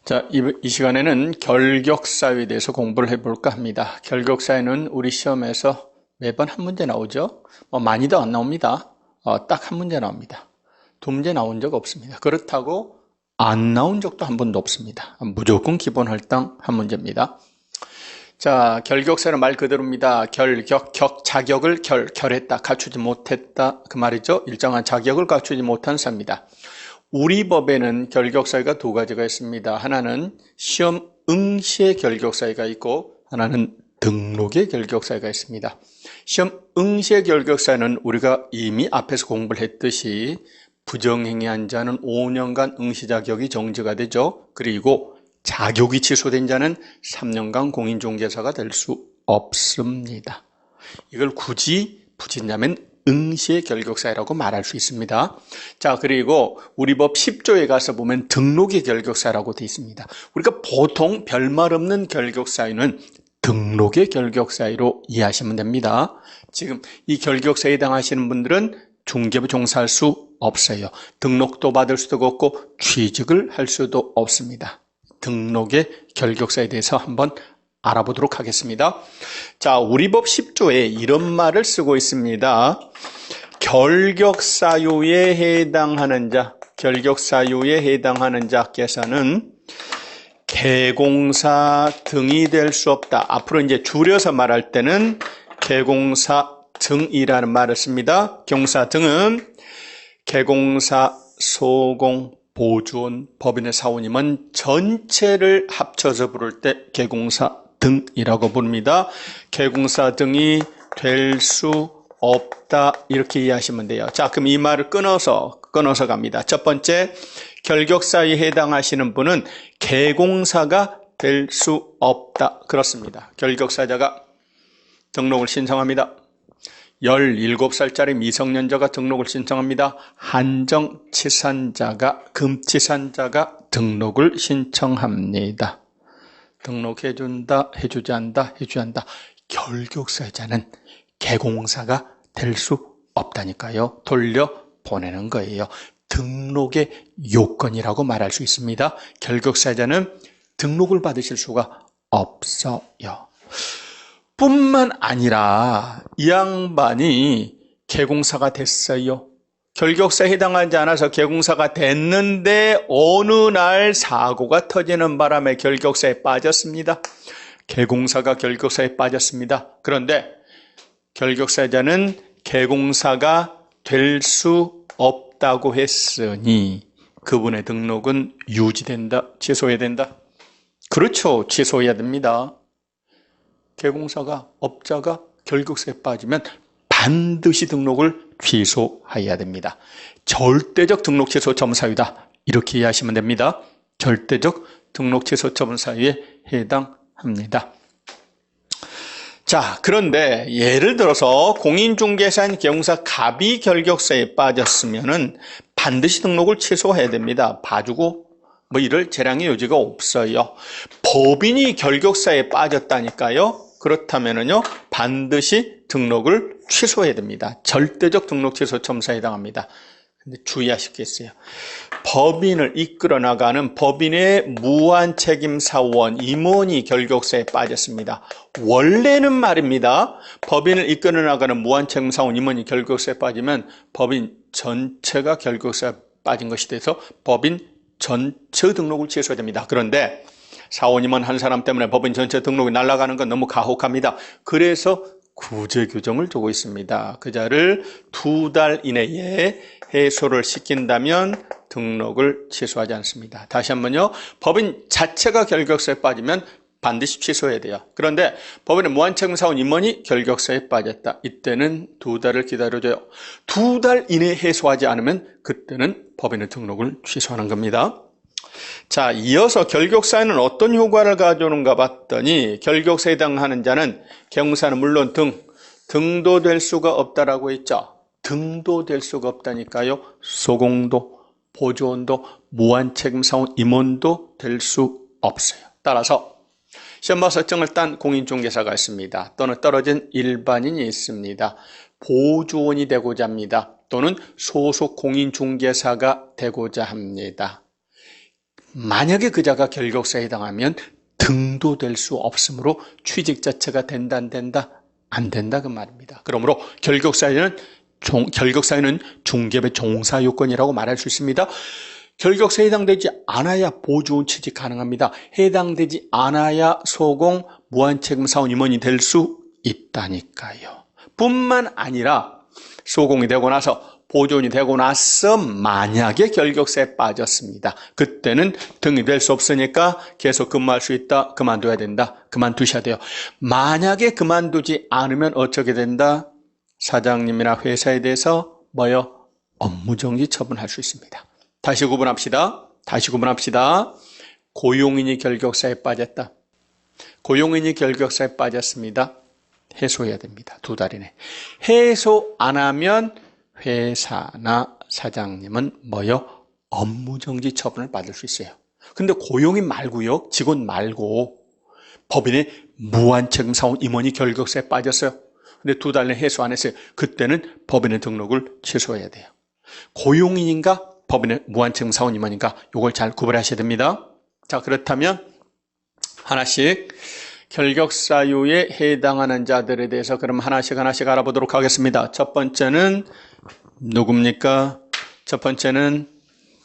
자, 이 시간에는 결격사유에 대해서 공부를 해볼까 합니다. 결격사유는 우리 시험에서 매번 한 문제 나오죠. 많이도 안 나옵니다. 딱 한 문제 나옵니다. 두 문제 나온 적 없습니다. 그렇다고 안 나온 적도 한 번도 없습니다. 무조건 기본 할당 한 문제입니다. 자, 결격사유는 말 그대로입니다. 자격을 결했다, 갖추지 못했다, 그 말이죠. 일정한 자격을 갖추지 못한 사입니다. 우리 법에는 결격사유가 두 가지가 있습니다. 하나는 시험 응시의 결격사유가 있고 하나는 등록의 결격사유가 있습니다. 시험 응시의 결격사유는 우리가 이미 앞에서 공부를 했듯이 부정행위한 자는 5년간 응시 자격이 정지가 되죠. 그리고 자격이 취소된 자는 3년간 공인중개사가 될 수 없습니다. 이걸 굳이 붙인다면 응시의 결격사유라고 말할 수 있습니다. 자, 그리고 우리 법 10조에 가서 보면 등록의 결격사유라고 되어 있습니다. 우리가 보통 별말 없는 결격사유는 등록의 결격사유로 이해하시면 됩니다. 지금 이 결격사유에 해당하시는 분들은 중개부 종사할 수 없어요. 등록도 받을 수도 없고 취직을 할 수도 없습니다. 등록의 결격사유에 대해서 한번 알아보도록 하겠습니다. 자, 우리 법 10조에 이런 말을 쓰고 있습니다. 결격사유에 해당하는 자께서는 개공사 등이 될 수 없다. 앞으로 이제 줄여서 말할 때는 개공사 등이라는 말을 씁니다. 경사 등은 개공사, 소공, 보조원, 법인의 사원임은 전체를 합쳐서 부를 때 개공사 등이라고 부릅니다. 개공사 등이 될 수 없다 이렇게 이해하시면 돼요. 자, 그럼 이 말을 끊어서 갑니다. 첫 번째, 결격사유에 해당하시는 분은 개공사가 될 수 없다. 그렇습니다. 결격사자가 등록을 신청합니다. 17살짜리 미성년자가 등록을 신청합니다. 한정치산자가, 금치산자가 등록을 신청합니다. 등록해준다, 해주지 않다, 해주지 않다. 결격사유자는 개공사가 될 수 없다니까요. 돌려보내는 거예요. 등록의 요건이라고 말할 수 있습니다. 결격사유자는 등록을 받으실 수가 없어요. 뿐만 아니라 이 양반이 개공사가 됐어요. 결격사에 해당하지 않아서 개공사가 됐는데 어느 날 사고가 터지는 바람에 결격사에 빠졌습니다. 개공사가 결격사에 빠졌습니다. 그런데 결격사자는 개공사가 될 수 없다고 했으니 그분의 등록은 유지된다, 취소해야 된다. 그렇죠. 취소해야 됩니다. 개공사가, 업자가 결격사에 빠지면 반드시 등록을 취소해야 됩니다. 절대적 등록 취소 처분 사유다. 이렇게 이해하시면 됩니다. 절대적 등록 취소 처분 사유에 해당합니다. 자, 그런데 예를 들어서 공인중개사인 개공사 갑이 결격사에 빠졌으면은 반드시 등록을 취소해야 됩니다. 봐주고 이럴 재량의 여지가 없어요. 법인이 결격사에 빠졌다니까요. 그렇다면은요, 반드시 등록을 취소해야 됩니다. 절대적 등록 취소 첨사에 해당합니다. 근데 주의하시겠어요. 법인을 이끌어 나가는 법인의 무한책임사원 임원이 결격사에 빠졌습니다. 원래는 말입니다. 법인을 이끌어 나가는 무한책임사원 임원이 결격사에 빠지면 법인 전체가 결격사에 빠진 것이 돼서 법인 전체 등록을 취소해야 됩니다. 그런데 사원임원 한 사람 때문에 법인 전체 등록이 날아가는 건 너무 가혹합니다. 그래서 구제 규정을 두고 있습니다. 그 자를 2달 이내에 해소를 시킨다면 등록을 취소하지 않습니다. 다시 한번요. 법인 자체가 결격사에 빠지면 반드시 취소해야 돼요. 그런데 법인의 무한책임사원 임원이 결격사에 빠졌다. 이때는 2달을 기다려줘요. 2달 이내에 해소하지 않으면 그때는 법인의 등록을 취소하는 겁니다. 자, 이어서 결격사유는 어떤 효과를 가져오는가 봤더니 결격사에 해당하는 자는 개공사는 물론 등도 될 수가 없다라고 했죠. 등도 될 수가 없다니까요. 소공도, 보조원도, 무한책임사원 임원도 될 수 없어요. 따라서 시험과 설정을 딴 공인중개사가 있습니다. 또는 떨어진 일반인이 있습니다. 보조원이 되고자 합니다. 또는 소속 공인중개사가 되고자 합니다. 만약에 그자가 결격사에 해당하면 등도 될 수 없으므로 취직 자체가 된다 안 된다? 안 된다 그 말입니다. 그러므로 결격사유는 중개업의 종사 요건이라고 말할 수 있습니다. 결격사에 해당되지 않아야 보조원 취직 가능합니다. 해당되지 않아야 소공 무한책임사원 임원이 될 수 있다니까요. 뿐만 아니라 소공이 되고 나서 보조원이 되고 나서 만약에 결격사에 빠졌습니다. 그때는 등이 될 수 없으니까 계속 근무할 수 있다. 그만둬야 된다. 그만두셔야 돼요. 만약에 그만두지 않으면 어떻게 된다? 사장님이나 회사에 대해서 업무정지 처분할 수 있습니다. 다시 구분합시다. 고용인이 결격사에 빠졌다. 고용인이 결격사에 빠졌습니다. 해소해야 됩니다. 2달 이내. 해소 안 하면 회사나 사장님은 업무정지 처분을 받을 수 있어요. 근데 고용인 말고요. 직원 말고 법인의 무한책임사원 임원이 결격사에 빠졌어요. 근데 2달 내 해소 안 했어요. 그때는 법인의 등록을 취소해야 돼요. 고용인인가 법인의 무한책임사원 임원인가 이걸 잘 구분하셔야 됩니다. 자, 그렇다면 하나씩 결격사유에 해당하는 자들에 대해서 그럼 하나씩 알아보도록 하겠습니다. 첫 번째는 누굽니까? 첫 번째는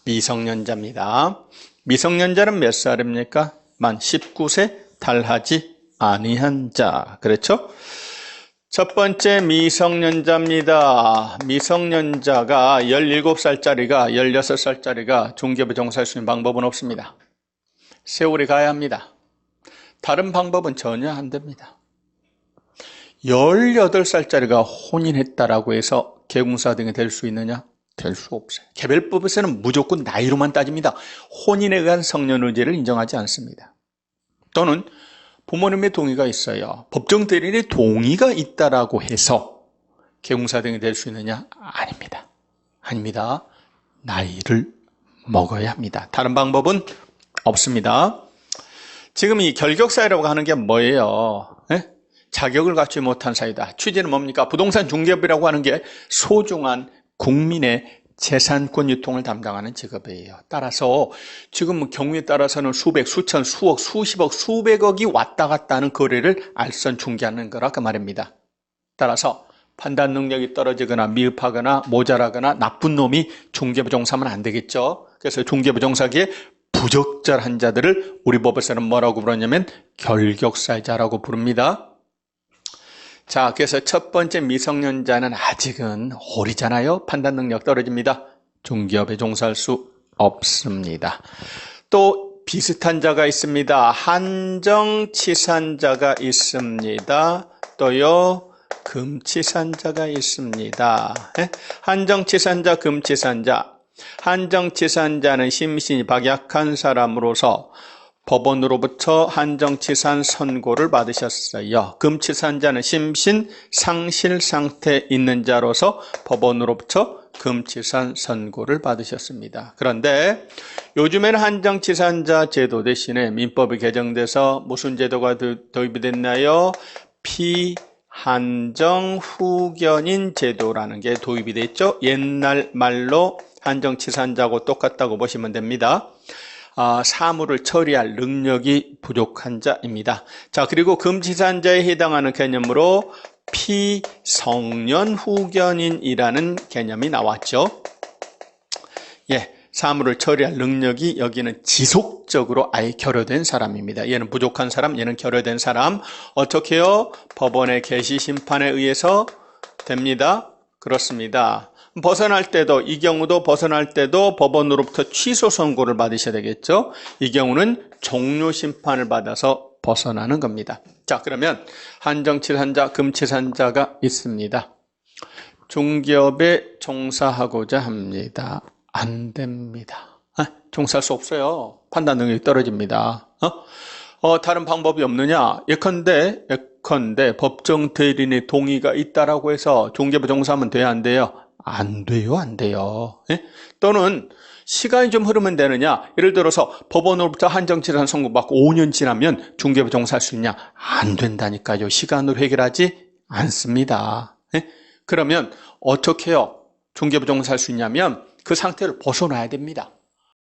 미성년자입니다. 미성년자는 몇 살입니까? 만 19세 달하지 아니한 자. 그렇죠? 첫 번째 미성년자입니다. 미성년자가 17살짜리가 16살짜리가 중개업에 종사할 수 있는 방법은 없습니다. 세월이 가야 합니다. 다른 방법은 전혀 안 됩니다. 18살짜리가 혼인했다라고 해서 계공사 등이 될 수 있느냐? 될 수 없어요. 개별법에서는 무조건 나이로만 따집니다. 혼인에 의한 성년의제를 인정하지 않습니다. 또는 부모님의 동의가 있어요. 법정 대리인의 동의가 있다라고 해서 계공사 등이 될 수 있느냐? 아닙니다. 나이를 먹어야 합니다. 다른 방법은 없습니다. 지금 이 결격사유라고 하는 게 뭐예요? 자격을 갖추지 못한 사유다. 취지는 뭡니까? 부동산 중개업이라고 하는 게 소중한 국민의 재산권 유통을 담당하는 직업이에요. 따라서 지금 경우에 따라서는 수백, 수천, 수억, 수십억, 수백억이 왔다 갔다 하는 거래를 알선 중개하는 거라 그 말입니다. 따라서 판단 능력이 떨어지거나 미흡하거나 모자라거나 나쁜 놈이 중개부 종사하면 안 되겠죠. 그래서 중개부 종사기에 부적절한 자들을 우리 법에서는 뭐라고 부르냐면 결격사유자라고 부릅니다. 자, 그래서 첫 번째 미성년자는 아직은 어리잖아요. 판단 능력 떨어집니다. 중개업에 종사할 수 없습니다. 또 비슷한 자가 있습니다. 한정치산자가 있습니다. 또요 금치산자가 있습니다. 한정치산자, 금치산자. 한정치산자는 심신이 박약한 사람으로서 법원으로부터 한정치산 선고를 받으셨어요. 금치산자는 심신 상실 상태에 있는 자로서 법원으로부터 금치산 선고를 받으셨습니다. 그런데 요즘에는 한정치산자 제도 대신에 민법이 개정돼서 무슨 제도가 도입이 됐나요? 피한정후견인 제도라는 게 도입이 됐죠. 옛날 말로 한정치산자하고 똑같다고 보시면 됩니다. 사무를 처리할 능력이 부족한 자입니다. 자, 그리고 금치산자에 해당하는 개념으로 피성년후견인이라는 개념이 나왔죠. 사무를 처리할 능력이 여기는 지속적으로 아예 결여된 사람입니다. 얘는 부족한 사람, 얘는 결여된 사람. 어떻게 해요? 법원의 개시심판에 의해서 됩니다. 그렇습니다. 벗어날 때도, 이 경우도 벗어날 때도 법원으로부터 취소 선고를 받으셔야 되겠죠. 이 경우는 종료 심판을 받아서 벗어나는 겁니다. 자, 그러면 한정치산자, 금치산자가 있습니다. 중개업에 종사하고자 합니다. 안 됩니다. 종사할 수 없어요. 판단 능력이 떨어집니다. 다른 방법이 없느냐? 예컨대 법정 대리인의 동의가 있다라고 해서 중개업에 종사하면 돼요, 안 돼요? 안 돼요. 또는 시간이 좀 흐르면 되느냐? 예를 들어서 법원으로부터 한정치산 선고받고 5년 지나면 중개업에 종사할 수 있냐? 안 된다니까요. 시간으로 해결하지 않습니다. 그러면 어떻게 해요? 중개업에 종사할 수 있냐면 그 상태를 벗어나야 됩니다.